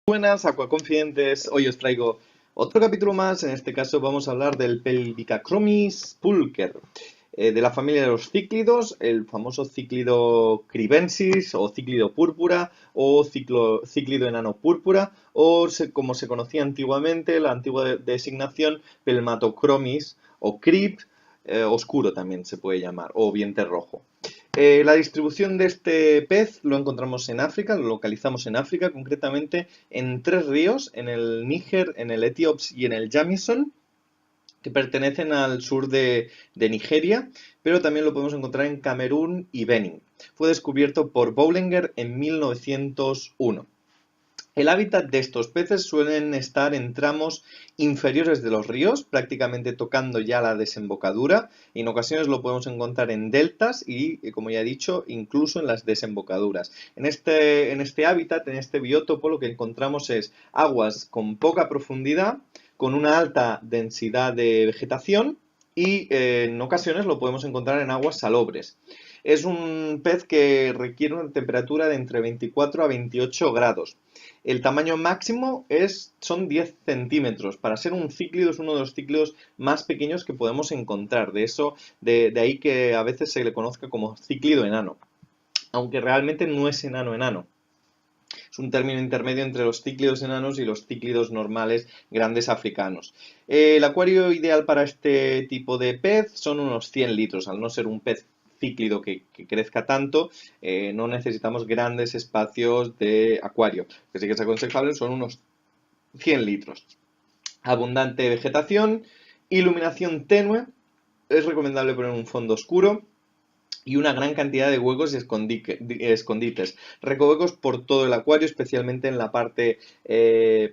Buenas, Aquaconfidentes. Hoy os traigo otro capítulo más. En este caso vamos a hablar del Pelvicachromys pulcher, de la familia de los cíclidos, el famoso cíclido cribensis o cíclido púrpura o cíclido enano púrpura como se conocía antiguamente, la antigua designación Pelmatochromys o crib, oscuro también se puede llamar, o vientre rojo. La distribución de este pez lo encontramos en África, lo localizamos en África, concretamente en tres ríos, en el Níger, en el Etíops y en el Jamison, que pertenecen al sur de Nigeria, pero también lo podemos encontrar en Camerún y Benín. Fue descubierto por Boulenger en 1901. El hábitat de estos peces suelen estar en tramos inferiores de los ríos, prácticamente tocando ya la desembocadura. En ocasiones lo podemos encontrar en deltas y, como ya he dicho, incluso en las desembocaduras. En este hábitat, en este biótopo, lo que encontramos es aguas con poca profundidad, con una alta densidad de vegetación y en ocasiones lo podemos encontrar en aguas salobres. Es un pez que requiere una temperatura de entre 24 a 28 grados. El tamaño máximo son 10 centímetros. Para ser un cíclido es uno de los cíclidos más pequeños que podemos encontrar. De ahí que a veces se le conozca como cíclido enano. Aunque realmente no es enano enano. Es un término intermedio entre los cíclidos enanos y los cíclidos normales grandes africanos. El acuario ideal para este tipo de pez son unos 100 litros. Al no ser un pez cíclido que crezca tanto, no necesitamos grandes espacios de acuario. Lo que sí que es aconsejable son unos 100 litros. Abundante vegetación, iluminación tenue, es recomendable poner un fondo oscuro y una gran cantidad de huecos y escondites. Recovecos por todo el acuario, especialmente en la parte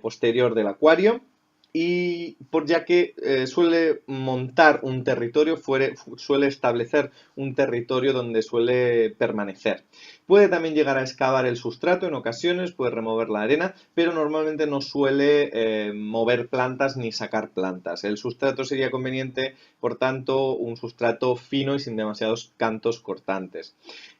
posterior del acuario. Y ya que suele montar un territorio, suele establecer un territorio donde suele permanecer. Puede también llegar a excavar el sustrato en ocasiones, puede remover la arena, pero normalmente no suele mover plantas ni sacar plantas. El sustrato sería conveniente, por tanto, un sustrato fino y sin demasiados cantos cortantes.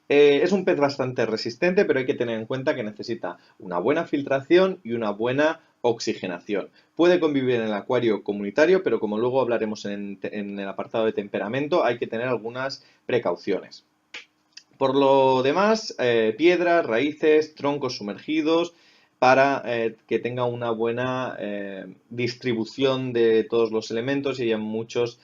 Es un pez bastante resistente, pero hay que tener en cuenta que necesita una buena filtración y una buena oxigenación. Puede convivir en el acuario comunitario, pero como luego hablaremos en el apartado de temperamento, hay que tener algunas precauciones. Por lo demás, piedras, raíces, troncos sumergidos para que tenga una buena distribución de todos los elementos y haya muchos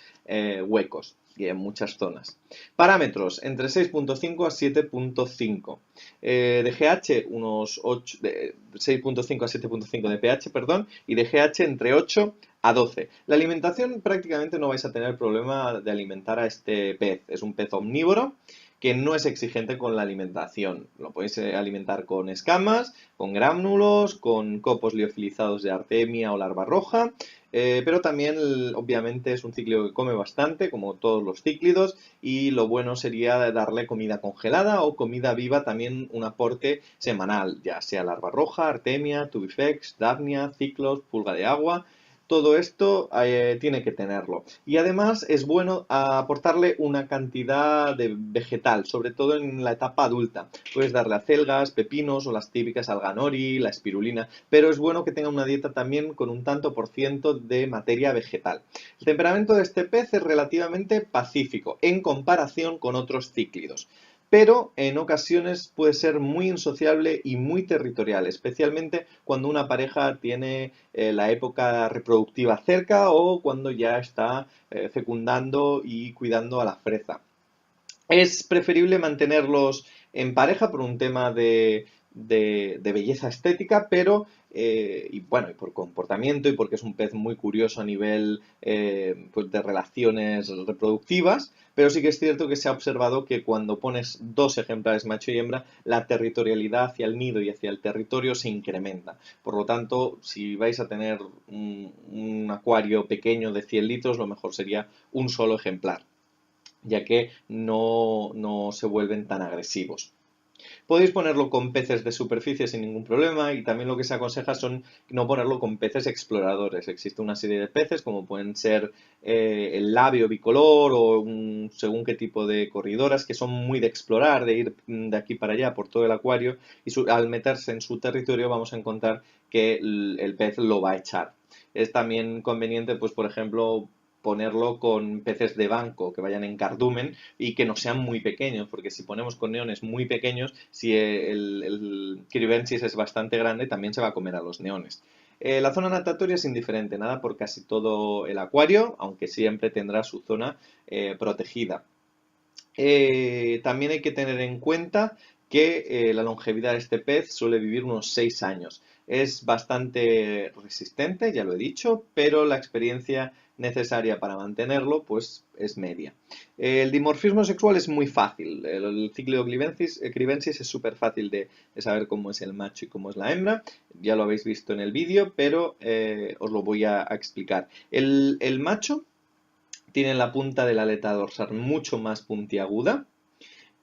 huecos y en muchas zonas. Parámetros entre 6.5 a 7.5. De GH unos 6.5 a 7.5 de pH, perdón, y de GH entre 8 a 12. La alimentación prácticamente no vais a tener problema de alimentar a este pez. Es un pez omnívoro que no es exigente con la alimentación. Lo podéis alimentar con escamas, con gránulos, con copos liofilizados de artemia o larva roja, pero también obviamente es un cíclido que come bastante, como todos los cíclidos, y lo bueno sería darle comida congelada o comida viva, también un aporte semanal, ya sea larva roja, artemia, tubifex, daphnia, ciclos, pulga de agua. Todo esto tiene que tenerlo. Y además es bueno aportarle una cantidad de vegetal, sobre todo en la etapa adulta. Puedes darle acelgas, pepinos o las típicas alga nori, la espirulina, pero es bueno que tenga una dieta también con un tanto por ciento de materia vegetal. El temperamento de este pez es relativamente pacífico en comparación con otros cíclidos, pero en ocasiones puede ser muy insociable y muy territorial, especialmente cuando una pareja tiene la época reproductiva cerca o cuando ya está fecundando y cuidando a la freza. Es preferible mantenerlos en pareja por un tema de belleza estética, pero y bueno, y por comportamiento y porque es un pez muy curioso a nivel pues de relaciones reproductivas, pero sí que es cierto que se ha observado que cuando pones dos ejemplares macho y hembra, la territorialidad hacia el nido y hacia el territorio se incrementa. Por lo tanto, si vais a tener un acuario pequeño de 100 litros, lo mejor sería un solo ejemplar, ya que no se vuelven tan agresivos. Podéis ponerlo con peces de superficie sin ningún problema, y también lo que se aconseja son no ponerlo con peces exploradores. Existe una serie de peces como pueden ser el labio bicolor o según qué tipo de corridoras, que son muy de explorar, de ir de aquí para allá por todo el acuario, y al meterse en su territorio vamos a encontrar que el pez lo va a echar. Es también conveniente, pues por ejemplo, ponerlo con peces de banco que vayan en cardumen y que no sean muy pequeños, porque si ponemos con neones muy pequeños, si el Kribensis es bastante grande, también se va a comer a los neones. La zona natatoria es indiferente, nada por casi todo el acuario, aunque siempre tendrá su zona protegida. También hay que tener en cuenta que la longevidad de este pez suele vivir unos 6 años. Es bastante resistente, ya lo he dicho, pero la experiencia necesaria para mantenerlo pues es media. El dimorfismo sexual es muy fácil. El cíclido cribensis es súper fácil de saber cómo es el macho y cómo es la hembra. Ya lo habéis visto en el vídeo, pero os lo voy a explicar. El macho tiene la punta de la aleta dorsal mucho más puntiaguda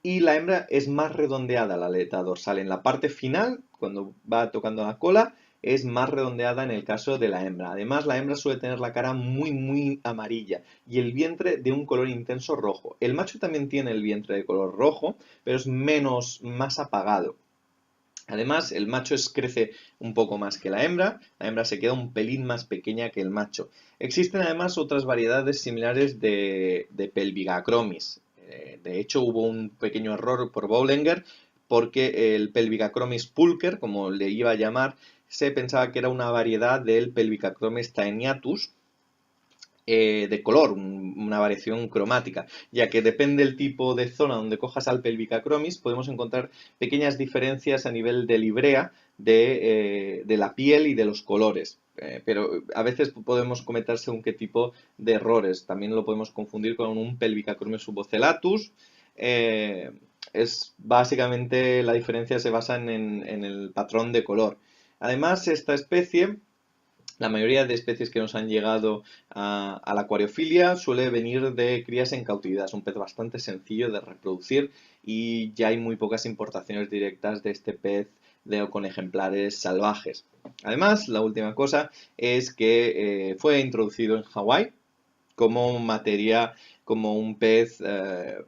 y la hembra es más redondeada la aleta dorsal. En la parte final, cuando va tocando la cola, es más redondeada en el caso de la hembra. Además, la hembra suele tener la cara muy amarilla y el vientre de un color intenso rojo. El macho también tiene el vientre de color rojo, pero es más apagado. Además, el macho crece un poco más que la hembra se queda un pelín más pequeña que el macho. Existen además otras variedades similares de Pelvigacromis. De hecho, hubo un pequeño error por Boulenger porque el Pelvigacromis pulcher, como le iba a llamar, se pensaba que era una variedad del Pelvigacromis taeniatus, de color, una variación cromática, ya que depende del tipo de zona donde cojas al Pelvicacromis, podemos encontrar pequeñas diferencias a nivel de librea de la piel y de los colores. Pero a veces podemos cometer según qué tipo de errores. También lo podemos confundir con un Pelvicacromis subocellatus. Es básicamente la diferencia se basa en el patrón de color. Además, esta especie, la mayoría de especies que nos han llegado a la acuariofilia suele venir de crías en cautividad. Es un pez bastante sencillo de reproducir y ya hay muy pocas importaciones directas de este pez con ejemplares salvajes. Además, la última cosa es que fue introducido en Hawái como materia, como un pez,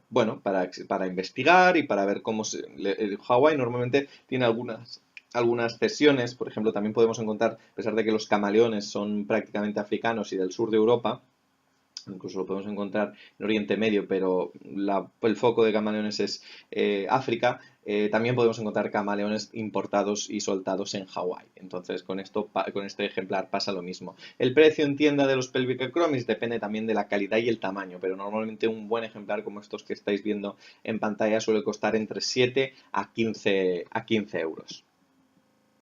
bueno, para investigar y para ver cómo Hawái normalmente tiene algunas cesiones, por ejemplo, también podemos encontrar, a pesar de que los camaleones son prácticamente africanos y del sur de Europa, incluso lo podemos encontrar en Oriente Medio, pero el foco de camaleones es África. También podemos encontrar camaleones importados y soltados en Hawái. Entonces, con este ejemplar pasa lo mismo. El precio en tienda de los Pelvicacromis depende también de la calidad y el tamaño, pero normalmente un buen ejemplar como estos que estáis viendo en pantalla suele costar entre 7 a 15 euros.